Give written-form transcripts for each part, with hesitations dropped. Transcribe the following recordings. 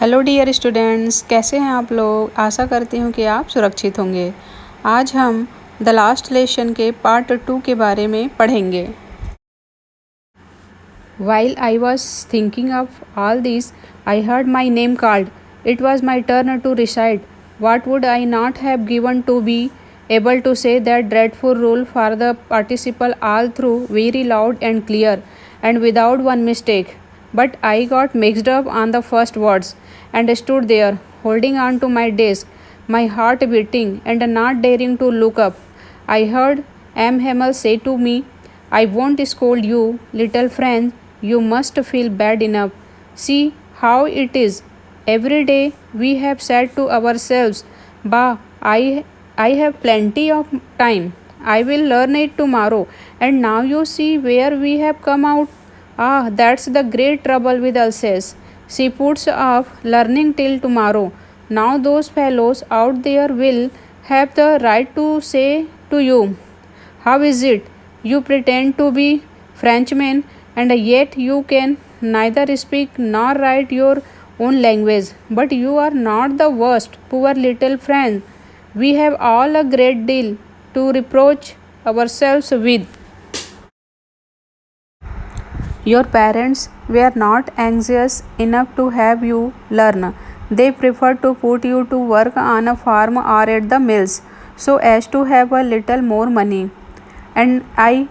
Hello dear students, कैसे हैं आप लोग। आशा करती हूँ कि आप सुरक्षित होंगे। आज हम द लास्ट लेसन के पार्ट 2 के बारे में पढ़ेंगे। While I was thinking of all this, I heard my name called. It was my turn to recite. What would I not have given to be able to say that dreadful rule for the participle all through very loud and clear and without one mistake. But I got mixed up on the first words and stood there, holding on to my desk, my heart beating and not daring to look up. I heard M. Hamel say to me, I won't scold you, little friend. You must feel bad enough. See how it is. Every day we have said to ourselves, Bah, I have plenty of time. I will learn it tomorrow. And now you see where we have come out. Ah, that's the great trouble with Alsace. She puts off learning till tomorrow. Now those fellows out there will have the right to say to you, how is it? You pretend to be Frenchmen and yet you can neither speak nor write your own language. But you are not the worst, poor little friend. We have all a great deal to reproach ourselves with. Your parents were not anxious enough to have you learn. They preferred to put you to work on a farm or at the mills so as to have a little more money. And I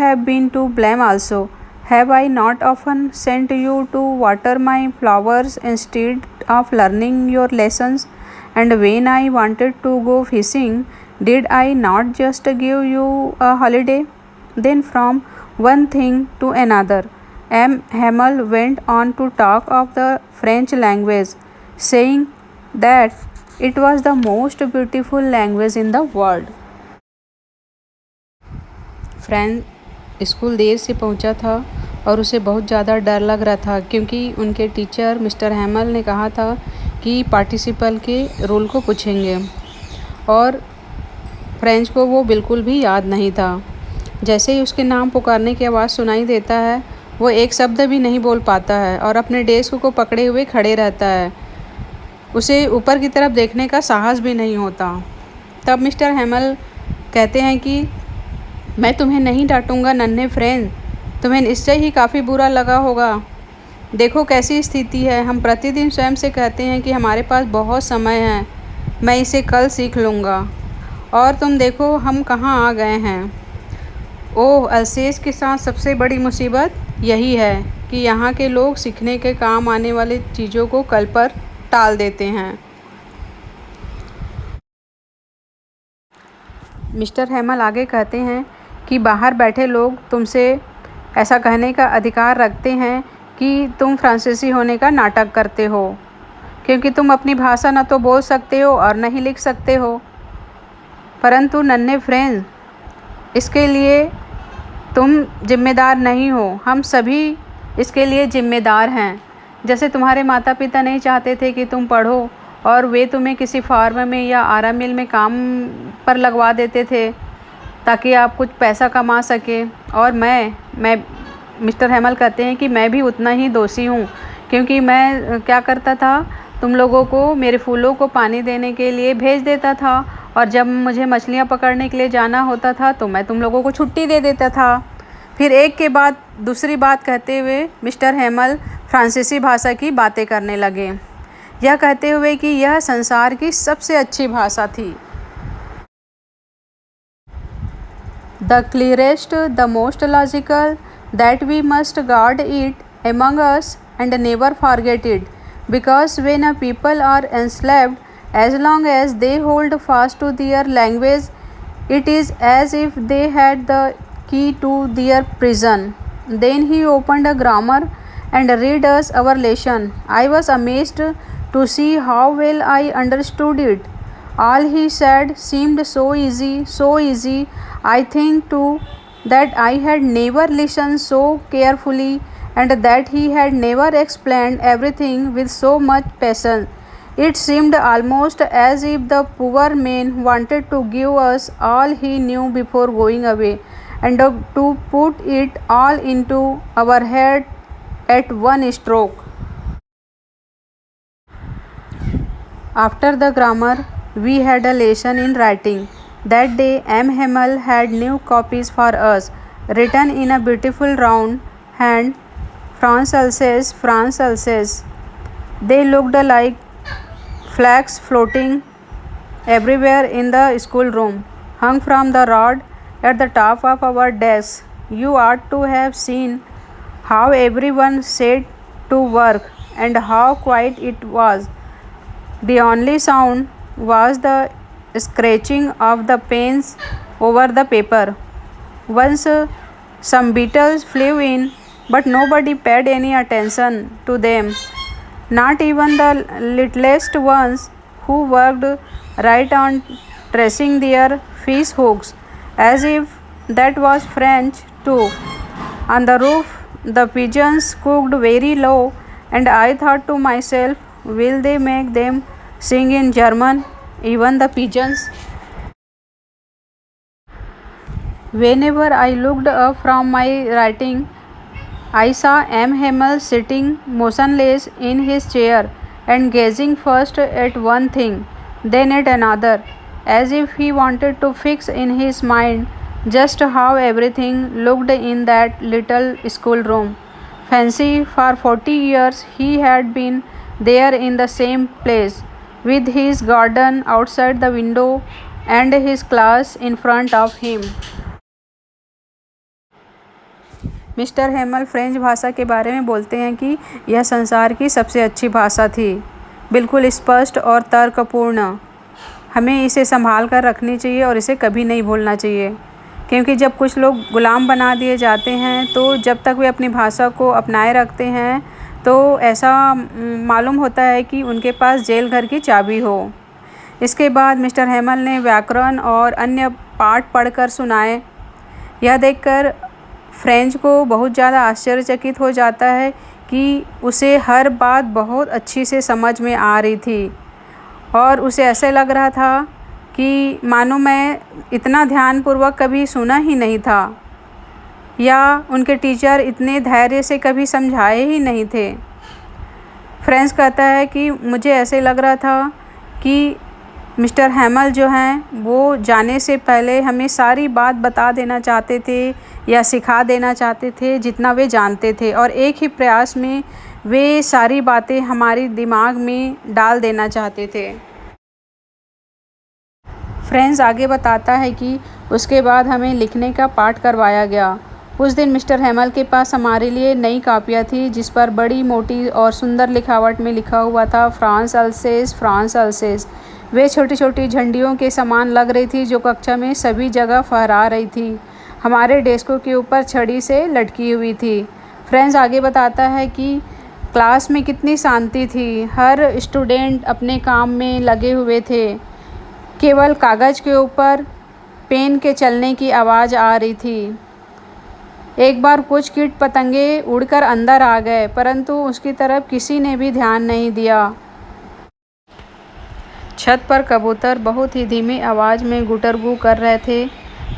have been to blame also. Have I not often sent you to water my flowers instead of learning your lessons? And when I wanted to go fishing, did I not just give you a holiday? Then, from one thing to another, M. Hamel went on to talk of the French language, saying that it was the most beautiful language in the world. French school there से पहुंचा था और उसे बहुत ज़्यादा डर लग रहा था क्योंकि उनके टीचर मिस्टर हैमल ने कहा था कि पार्टिसिपल के रोल को पूछेंगे और फ्रेंच को वो बिल्कुल भी याद नहीं था। जैसे ही उसके नाम पुकारने की आवाज़ सुनाई देता है वो एक शब्द भी नहीं बोल पाता है और अपने डेस्क को पकड़े हुए खड़े रहता है। उसे ऊपर की तरफ देखने का साहस भी नहीं होता। तब मिस्टर हैमल कहते हैं कि मैं तुम्हें नहीं डांटूंगा नन्हे फ्रेंड, तुम्हें निश्चय ही काफ़ी बुरा लगा होगा। देखो कैसी स्थिति है। हम प्रतिदिन स्वयं से कहते हैं कि हमारे पास बहुत समय है, मैं इसे कल सीख लूँगा, और तुम देखो हम कहाँ आ गए हैं। ओह, अल्सेस के साथ सबसे बड़ी मुसीबत यही है कि यहाँ के लोग सीखने के काम आने वाली चीज़ों को कल पर टाल देते हैं। मिस्टर हैमल आगे कहते हैं कि बाहर बैठे लोग तुमसे ऐसा कहने का अधिकार रखते हैं कि तुम फ्रांसीसी होने का नाटक करते हो, क्योंकि तुम अपनी भाषा न तो बोल सकते हो और न ही लिख सकते हो। परंतु नन्हे फ्रेंड, इसके लिए तुम जिम्मेदार नहीं हो, हम सभी इसके लिए जिम्मेदार हैं। जैसे तुम्हारे माता पिता नहीं चाहते थे कि तुम पढ़ो और वे तुम्हें किसी फार्म में या आरा मिल में काम पर लगवा देते थे ताकि आप कुछ पैसा कमा सके। और मैं मिस्टर हैमल कहते हैं कि मैं भी उतना ही दोषी हूँ, क्योंकि मैं क्या करता था, तुम लोगों को मेरे फूलों को पानी देने के लिए भेज देता था और जब मुझे मछलियाँ पकड़ने के लिए जाना होता था तो मैं तुम लोगों को छुट्टी दे देता था। फिर एक के बाद दूसरी बात कहते हुए मिस्टर हैमल फ्रांसीसी भाषा की बातें करने लगे, यह कहते हुए कि यह संसार की सबसे अच्छी भाषा थी। The clearest, the most logical, that we must guard it among us and never forget it, because when a people are enslaved, as long as they hold fast to their language, it is as if they had the key to their prison. Then he opened a grammar and read us our lesson. I was amazed to see how well I understood it. All he said seemed so easy. I think too that I had never listened so carefully and that he had never explained everything with so much passion. It seemed almost as if the poor man wanted to give us all he knew before going away and to put it all into our head at one stroke. After the grammar, we had a lesson in writing. That day, M. Hamel had new copies for us, written in a beautiful round hand, France Alsace, France Alsace. They looked like flags floating everywhere in the schoolroom, hung from the rod at the top of our desks. You ought to have seen how everyone set to work and how quiet it was. The only sound was the scratching of the pens over the paper. Once some beetles flew in, but nobody paid any attention to them, not even the littlest ones who worked right on tracing their fish hooks, as if that was French too. On the roof, the pigeons cooked very low, and I thought to myself, will they make them sing in German, even the pigeons? Whenever I looked up from my writing, I saw M. Hamel sitting motionless in his chair and gazing first at one thing, then at another, as if he wanted to fix in his mind just how everything looked in that little schoolroom. Fancy, for 40 years he had been there in the same place, with his garden outside the window and his class in front of him. Mister Hemal French भाषा के बारे में बोलते हैं कि यह संसार की सबसे अच्छी भाषा थी, बिल्कुल स्पष्ट और तर्कपूर्ण। हमें इसे संभाल कर रखनी चाहिए और इसे कभी नहीं भूलना चाहिए, क्योंकि जब कुछ लोग गुलाम बना दिए जाते हैं तो जब तक वे अपनी भाषा को अपनाए रखते हैं तो ऐसा मालूम होता है कि उनके पास जेल घर की चाबी हो। इसके बाद मिस्टर हेमल ने व्याकरण और अन्य पाठ पढ़कर सुनाए। यह देखकर फ्रेंच को बहुत ज़्यादा आश्चर्यचकित हो जाता है कि उसे हर बात बहुत अच्छी से समझ में आ रही थी और उसे ऐसे लग रहा था कि मानो मैं इतना ध्यानपूर्वक कभी सुना ही नहीं था या उनके टीचर इतने धैर्य से कभी समझाए ही नहीं थे। फ्रेंच कहता है कि मुझे ऐसे लग रहा था कि मिस्टर हेमल जो हैं वो जाने से पहले हमें सारी बात बता देना चाहते थे या सिखा देना चाहते थे जितना वे जानते थे, और एक ही प्रयास में वे सारी बातें हमारी दिमाग में डाल देना चाहते थे। फ्रेंच आगे बताता है कि उसके बाद हमें लिखने का पाठ करवाया गया। उस दिन मिस्टर हेमल के पास हमारे लिए नई कापियाँ थी जिस पर बड़ी मोटी और सुंदर लिखावट में लिखा हुआ था फ्रांस अल्सेस, फ्रांस अल्सेस। वे छोटी छोटी झंडियों के समान लग रही थी जो कक्षा में सभी जगह फहरा रही थी, हमारे डेस्कों के ऊपर छड़ी से लटकी हुई थी। फ्रेंच आगे बताता है कि क्लास में कितनी शांति थी, हर स्टूडेंट अपने काम में लगे हुए थे, केवल कागज़ के ऊपर पेन के चलने की आवाज़ आ रही थी। एक बार कुछ कीट पतंगे उड़कर अंदर आ गए, परंतु उसकी तरफ किसी ने भी ध्यान नहीं दिया। छत पर कबूतर बहुत ही धीमी आवाज़ में गुटरगू कर रहे थे।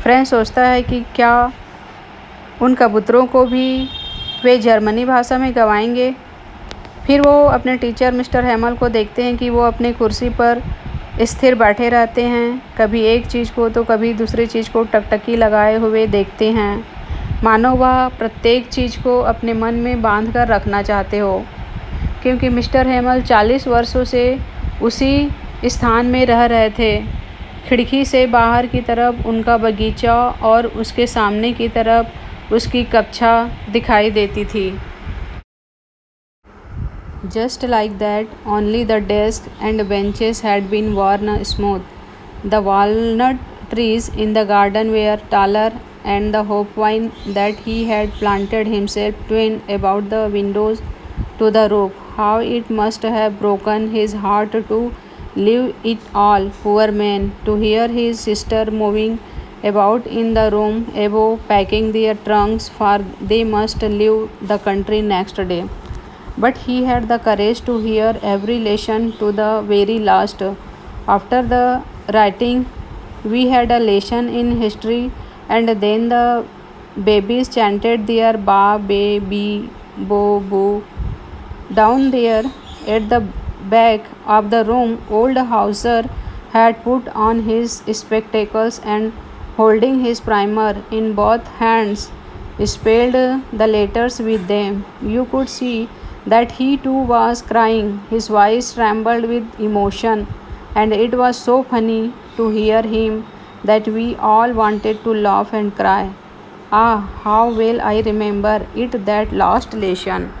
फ्रेंच सोचता है कि क्या उन कबूतरों को भी वे जर्मनी भाषा में गवाएंगे। फिर वो अपने टीचर मिस्टर हेमल को देखते हैं कि वो अपनी कुर्सी पर स्थिर बैठे रहते हैं, कभी एक चीज़ को तो कभी दूसरी चीज़ को टकटकी लगाए हुए देखते हैं, मानो वह प्रत्येक चीज़ को अपने मन में बांध कर रखना चाहते हो, क्योंकि मिस्टर हेमल 40 वर्षों से उसी स्थान में रह रहे थे। खिड़की से बाहर की तरफ उनका बगीचा और उसके सामने की तरफ उसकी कक्षा दिखाई देती थी। Just like that, only the desks and benches had been worn smooth. The walnut trees in the garden were taller, and the hopevine that he had planted himself twined about the windows to the roof. How it must have broken his heart to leave it all, poor man, to hear his sister moving about in the room above, packing their trunks, for they must leave the country next day. But he had the courage to hear every lesson to the very last. After the writing, we had a lesson in history, and then the babies chanted their ba, be, bi, bo, boo. Down there at the back of the room, old Hauser had put on his spectacles and, holding his primer in both hands, spelled the letters with them. You could see that he too was crying. His voice trembled with emotion, and it was so funny to hear him that we all wanted to laugh and cry. Ah, how well I remember it, that last lesson.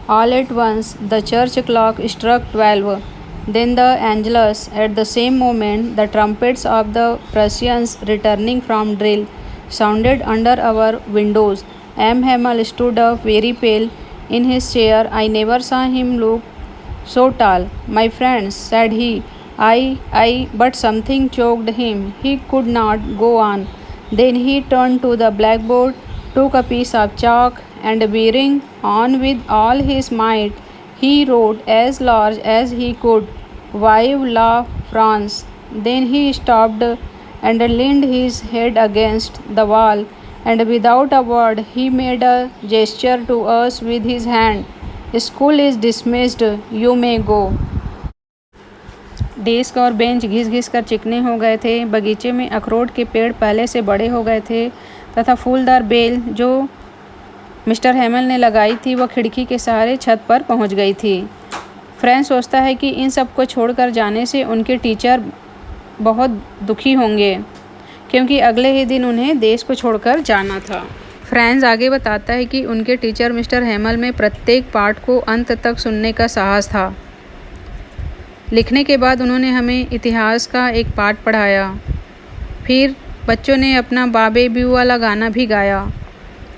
All at once the church clock struck 12, then the Angelus. At the same moment, the trumpets of the Prussians returning from drill sounded under our windows. M. Hamel stood up very pale in his chair. I never saw him look so tall. My friends, said he, but something choked him. He could not go on. Then he turned to the blackboard, took a piece of chalk, and bearing on with all his might, he wrote as large as he could, Vive la France. Then he stopped and leaned his head against the wall, and without a word he made a gesture to us with his hand. School is dismissed, you may go. Desk और bench घिस घिस कर चिकने हो गए थे। बगीचे में अखरोट के पेड़ पहले से बड़े हो गए थे तथा फूलदार बेल जो मिस्टर हेमल ने लगाई थी वह खिड़की के सहारे छत पर पहुंच गई थी। फ्रैंक सोचता है कि इन सब को छोड़कर जाने से उनके टीचर बहुत दुखी होंगे, क्योंकि अगले ही दिन उन्हें देश को छोड़कर जाना था। फ्रैंक आगे बताता है कि उनके टीचर मिस्टर हेमल में प्रत्येक पाठ को अंत तक सुनने का साहस था। लिखने के बाद उन्होंने हमें इतिहास का एक पाठ पढ़ाया। फिर बच्चों ने अपना बाबे ब्यू वाला गाना भी गाया।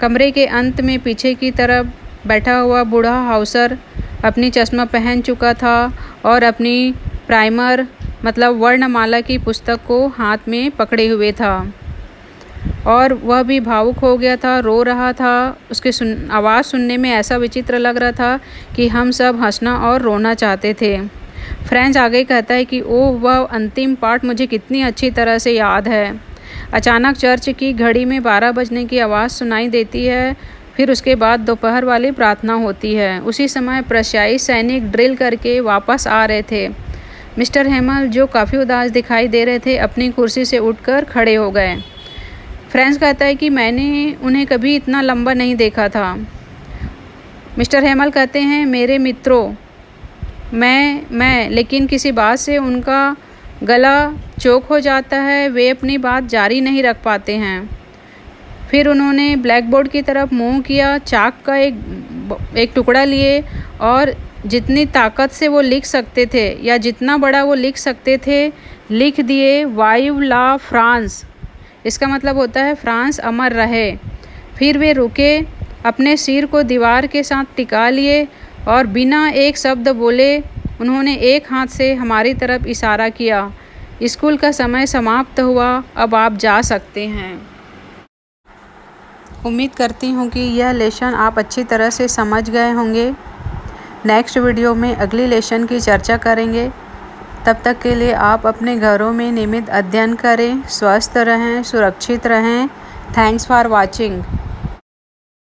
कमरे के अंत में पीछे की तरफ बैठा हुआ बूढ़ा हाउसर अपनी चश्मा पहन चुका था और अपनी प्राइमर मतलब वर्णमाला की पुस्तक को हाथ में पकड़े हुए था, और वह भी भावुक हो गया था, रो रहा था। उसकी आवाज़ सुनने में ऐसा विचित्र लग रहा था कि हम सब हंसना और रोना चाहते थे। फ्रैंक आगे कहता है कि ओह, वह अंतिम पाठ मुझे कितनी अच्छी तरह से याद है। अचानक चर्च की घड़ी में 12 बजने की आवाज़ सुनाई देती है। फिर उसके बाद दोपहर वाली प्रार्थना होती है। उसी समय प्रशियाई सैनिक ड्रिल करके वापस आ रहे थे। मिस्टर हेमल, जो काफ़ी उदास दिखाई दे रहे थे, अपनी कुर्सी से उठकर खड़े हो गए। फ्रैंक कहता है कि मैंने उन्हें कभी इतना लंबा नहीं देखा था। मिस्टर हेमल कहते हैं, मेरे मित्रों, मैं लेकिन किसी बात से उनका गला चोक हो जाता है। वे अपनी बात जारी नहीं रख पाते हैं। फिर उन्होंने ब्लैकबोर्ड की तरफ मुंह किया, चाक का एक टुकड़ा लिए और जितनी ताकत से वो लिख सकते थे या जितना बड़ा वो लिख सकते थे लिख दिए, वाइव ला फ्रांस। इसका मतलब होता है फ्रांस अमर रहे। फिर वे रुके, अपने सिर को दीवार के साथ टिका लिए और बिना एक शब्द बोले उन्होंने एक हाथ से हमारी तरफ इशारा किया। स्कूल का समय समाप्त हुआ, अब आप जा सकते हैं। उम्मीद करती हूँ कि यह लेसन आप अच्छी तरह से समझ गए होंगे। नेक्स्ट वीडियो में अगली लेसन की चर्चा करेंगे। तब तक के लिए आप अपने घरों में नियमित अध्ययन करें, स्वस्थ रहें, सुरक्षित रहें। Thanks for watching.